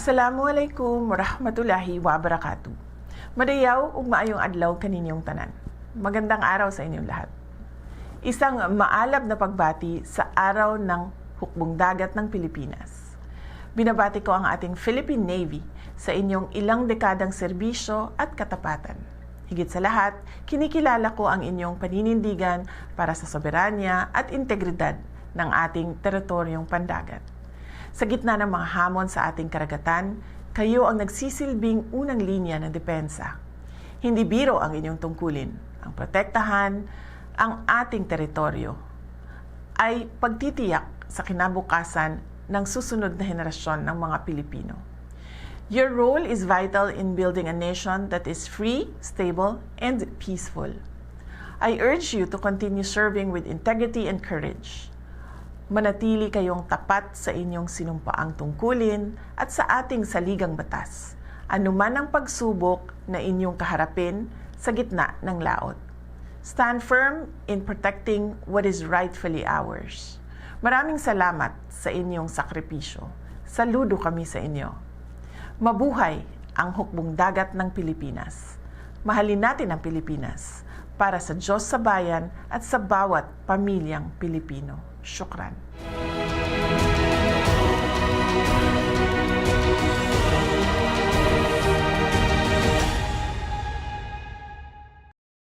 Assalamualaikum warahmatullahi wabarakatuh. Madayaw ug maayong adlaw kaninyong tanan. Magandang araw sa inyong lahat. Isang maalab na pagbati sa araw ng hukbong dagat ng Pilipinas. Binabati ko ang ating Philippine Navy sa inyong ilang dekadang serbisyo at katapatan. Higit sa lahat, kinikilala ko ang inyong paninindigan para sa soberanya at integridad ng ating teritoryong pandagat. Sa gitna ng mga hamon sa ating karagatan, kayo ang nagsisilbing unang linya ng depensa. Hindi biro ang inyong tungkulin. Ang protektahan ang ating teritoryo ay pagtitiyak sa kinabukasan ng susunod na henerasyon ng mga Pilipino. Your role is vital in building a nation that is free, stable, and peaceful. I urge you to continue serving with integrity and courage. Manatili kayong tapat sa inyong sinumpaang tungkulin at sa ating saligang batas, anuman ang pagsubok na inyong kaharapin sa gitna ng laot. Stand firm in protecting what is rightfully ours. Maraming salamat sa inyong sakripisyo. Saludo kami sa inyo. Mabuhay ang hukbong dagat ng Pilipinas. Mahalin natin ang Pilipinas para sa Diyos sa bayan at sa bawat pamilyang Pilipino. Syukran.